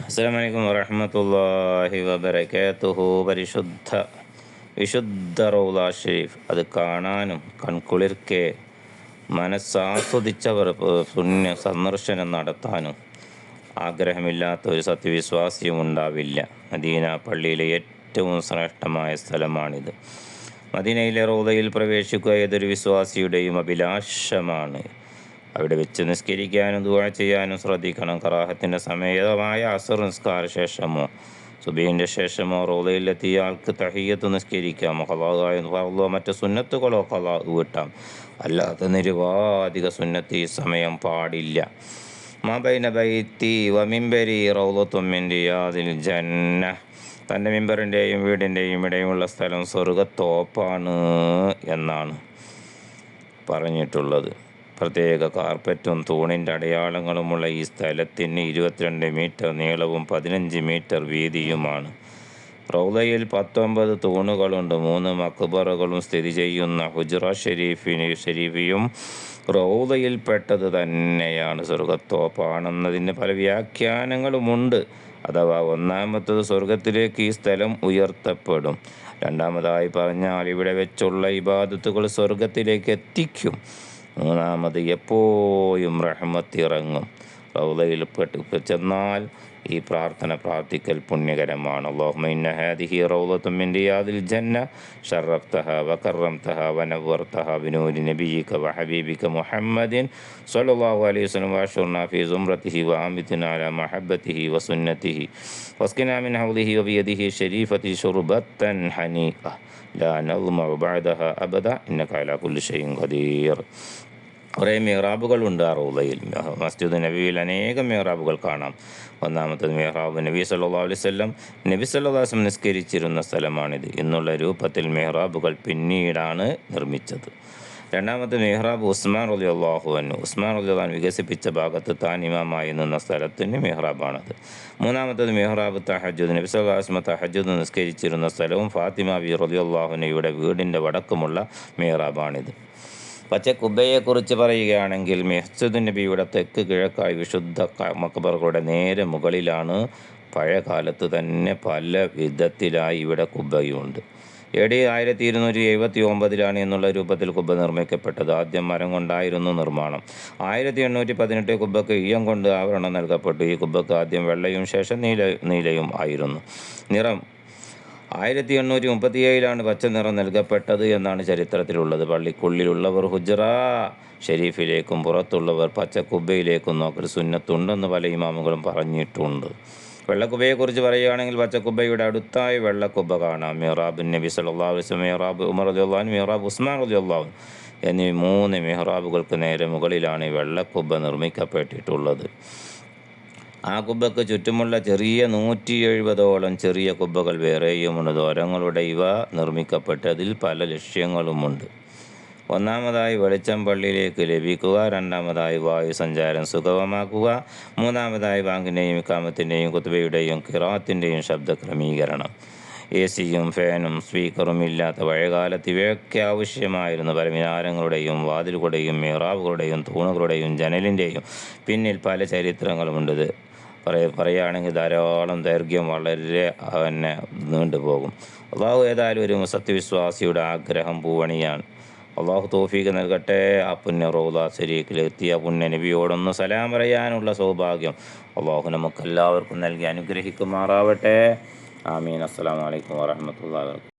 അസ്സലാമു അലൈക്കും വറഹ്മത്തുള്ളാഹി വബറകാതുഹു. വിശുദ്ധ റൗള ഷരീഫ് അത് കാണാനും കൺകുളിർക്കെ മനസ്സാസ്വദിച്ചവർ പുണ്യ സന്ദർശനം നടത്താനും ആഗ്രഹമില്ലാത്ത ഒരു സത്യവിശ്വാസിയും ഉണ്ടാവില്ല. മദീന പള്ളിയിലെ ഏറ്റവും ശ്രേഷ്ഠമായ സ്ഥലമാണിത്. മദീനയിലെ റൗളയിൽ പ്രവേശിക്കുക ഏതൊരു വിശ്വാസിയുടെയും അഭിലാഷമാണ്. അവിടെ വെച്ച് നിസ്കരിക്കാനും ദുആ ചെയ്യാനും ശ്രദ്ധിക്കണം. കറാഹത്തിൻ്റെ സമയമായ അസർ നിസ്കാര ശേഷമോ സുബഹിൻ്റെ ശേഷമോ റൗളയിലെത്തിയ ആൾക്ക് തഹിയ്യത്ത് നിസ്കരിക്കാം. ഖളാഅായ ഫർളോ മറ്റ് സുന്നത്തുകളോ വീട്ടാം. അല്ലാത്ത നിരുപാധിക സുന്നത്ത് ഈ സമയം പാടില്ല. മാ ബൈന ബൈത്തി വ മിമ്പരി റൗളത്തും മിൻ റിയാദിൽ ജന്ന. തൻ്റെ മിമ്പറിൻ്റെയും വീടിൻ്റെയും ഇടയിലുള്ള സ്ഥലം സ്വർഗത്തോപ്പാണ് എന്നാണ് പറഞ്ഞിട്ടുള്ളത്. പ്രത്യേക കാർപ്പറ്റും തൂണിൻ്റെ അടയാളങ്ങളുമുള്ള ഈ സ്ഥലത്തിന് 22 മീറ്റർ നീളവും 15 മീറ്റർ വീതിയുമാണ്. റൗളയിൽ 19 തൂണുകളുണ്ട്. 3 മക്ബറകളും സ്ഥിതി ചെയ്യുന്ന ഹുജ്റ ഷരീഫിയും റൗളയിൽപ്പെട്ടത് തന്നെയാണ്. സ്വർഗത്തോപ്പാണെന്നതിന് പല വ്യാഖ്യാനങ്ങളുമുണ്ട്. അഥവാ ഒന്നാമത്തത് സ്വർഗത്തിലേക്ക് ഈ സ്ഥലം ഉയർത്തപ്പെടും. രണ്ടാമതായി പറഞ്ഞാൽ ഇവിടെ വെച്ചുള്ള ഇബാദത്തുകൾ സ്വർഗത്തിലേക്ക് എത്തിക്കും. മൂന്നാമത് എപ്പോഴും റഹ്മത്ത് ഇറങ്ങും. റൗളയിൽ ചെന്നാൽ ഈ പ്രാർത്ഥന പ്രാർത്ഥിക്കൽ പുണ്യകരമാണ്. അല്ലാഹുമ്മ ഇന്ന ഹാദിഹി റൗളത്തും മിൻ റിയാദിൽ ജന്ന ശറഫ്തഹ വകറംതഹ വനവ്വർതഹ ബിനൂരി നബിയിക വഹബീബിക മുഹമ്മദിൻ സ്വല്ലല്ലാഹു അലൈഹി വസല്ലം വഅശ്റനാ ഫീ സുംറതിഹി വഅമിത്നാ അലാ മഹബ്ബതിഹി വസുന്നതിഹി വസ്ഖിനാ മിൻ ഹൗളിഹി വബിയദിഹി ശരീഫതി ശുർബത്തൻ ഹനീഖ ലാ നദ്മഉ ബഅദഹ അബദ ഇന്നക അലാ കുല്ലി ഷൈഇൻ ഖദീർ. കുറേ മിഹ്റാബുകളുണ്ട് ആ റൗളയിൽ. മസ്ജിദ് നബിയിൽ അനേകം മിഹ്റാബുകൾ കാണാം. ഒന്നാമത്തത് മിഹ്റാബ് നബി സല്ലല്ലാഹു അലൈഹി വസല്ലം നിസ്കരിച്ചിരുന്ന സ്ഥലമാണിത്. ഇന്നുള്ള രൂപത്തിൽ മിഹ്റാബുകൾ പിന്നീടാണ് നിർമ്മിച്ചത്. രണ്ടാമത്തെ മിഹ്റാബ് ഉസ്മാൻ റളിയല്ലാഹു അൻഹു വികസിപ്പിച്ച ഭാഗത്ത് താൻ ഇമാമായി നിന്ന സ്ഥലത്തിന് മിഹ്റാബാണത്. മൂന്നാമത്തത് മിഹ്റാബ് തഹജ്ജുദ് നബി സല്ലല്ലാഹു അലൈഹി വസല്ലം തഹജ്ജുദ് നിസ്കരിച്ചിരുന്ന സ്ഥലവും ഫാത്തിമ ബി റളിയല്ലാഹു അൻഹയുടെ വീടിൻ്റെ വടക്കുമുള്ള മിഹ്റാബാണിത്. പച്ചക്കുബ്ബയെക്കുറിച്ച് പറയുകയാണെങ്കിൽ മസ്ജിദ് നബിയുടെ തെക്ക് കിഴക്കായി വിശുദ്ധ മക്ബറകളുടെ നേരെ മുകളിലാണ്. പഴയ കാലത്ത് തന്നെ പല വിധത്തിലായി ഇവിടെ കുബ്ബയുണ്ട്. AD 1279 എന്നുള്ള രൂപത്തിൽ കുബ്ബ നിർമ്മിക്കപ്പെട്ടത്. ആദ്യം മരം കൊണ്ടായിരുന്നു നിർമ്മാണം. 1818 കുബ്ബക്ക് ഈയം കൊണ്ട് ആവരണം നൽകപ്പെട്ടു. ഈ കുബ്ബക്ക് ആദ്യം വെള്ളയും ശേഷം നീലയും ആയിരുന്നു നിറം. 1837 പച്ച നിറം നൽകപ്പെട്ടത് എന്നാണ് ചരിത്രത്തിലുള്ളത്. പള്ളിക്കുള്ളിലുള്ളവർ ഹുജ്റ ഷരീഫിലേക്കും പുറത്തുള്ളവർ പച്ചക്കുബ്ബയിലേക്കും നോക്കൽ സുന്നത്തുണ്ടെന്ന് പല ഇമാമുകളും പറഞ്ഞിട്ടുണ്ട്. വെള്ളക്കുബ്ബയെക്കുറിച്ച് പറയുകയാണെങ്കിൽ പച്ചക്കുബ്ബയുടെ അടുത്തായി വെള്ളക്കുബ്ബ കാണാം. മിഹ്റാബ് നബി സല്ലല്ലാഹു അലൈഹി വസല്ലം, മിഹ്റാബ് ഉമർ റളിയല്ലാഹു അൻഹു, മിഹ്റാബ് ഉസ്മാൻ റളിയല്ലാഹു അൻഹു എന്നീ 3 മിഹ്റാബുകൾക്ക് നേരെ മുകളിലാണ് വെള്ളക്കുബ്ബ നിർമ്മിക്കപ്പെട്ടിട്ടുള്ളത്. ആ കുബ്ബക്ക് ചുറ്റുമുള്ള ചെറിയ 170ഓളം ചെറിയ കുബ്ബകൾ വേറെയുമുണ്ട്. ദ്വാരങ്ങളുടെ ഇവ നിർമ്മിക്കപ്പെട്ടതിൽ പല ലക്ഷ്യങ്ങളുമുണ്ട്. ഒന്നാമതായി വെളിച്ചം പള്ളിയിലേക്ക് ലഭിക്കുക. രണ്ടാമതായി വായു സഞ്ചാരം സുഗമമാക്കുക. മൂന്നാമതായി ബാങ്കിൻ്റെയും ഇഖാമത്തിൻ്റെയും ഖുത്ബയുടെയും ഖിറാഅത്തിൻ്റെയും ശബ്ദ ക്രമീകരണം. AC-യും ഫാനും സ്പീക്കറും ഇല്ലാത്ത പഴയകാലത്ത് ഇവയൊക്കെ ആവശ്യമായിരുന്നു. പല മിനാരങ്ങളുടെയും വാതിലുകളുടെയും മിഹ്റാബുകളുടെയും തൂണുകളുടെയും ജനലിൻ്റെയും പിന്നിൽ പല ചരിത്രങ്ങളുമുണ്ട്. പറയുകയാണെങ്കിൽ ധാരാളം ദൈർഘ്യം വളരെ നീണ്ടുപോകും. അള്ളാഹു ഏതായാലും ഒരു സത്യവിശ്വാസിയുടെ ആഗ്രഹം പൂവണിയാണ്. അള്ളാഹു തൗഫീഖ് നൽകട്ടെ. ആ പുണ്യ റൗള ശരീഫിലെത്തിയ പുണ്യ നബിയോടൊന്ന് സലാം പറയാനുള്ള സൗഭാഗ്യം അള്ളാഹു നമുക്കെല്ലാവർക്കും നൽകി അനുഗ്രഹിക്കുമാറാവട്ടെ. ആമീൻ. അസ്സലാമു അലൈക്കും വറഹ്മത്തുള്ളാഹി വബറകാതുഹു.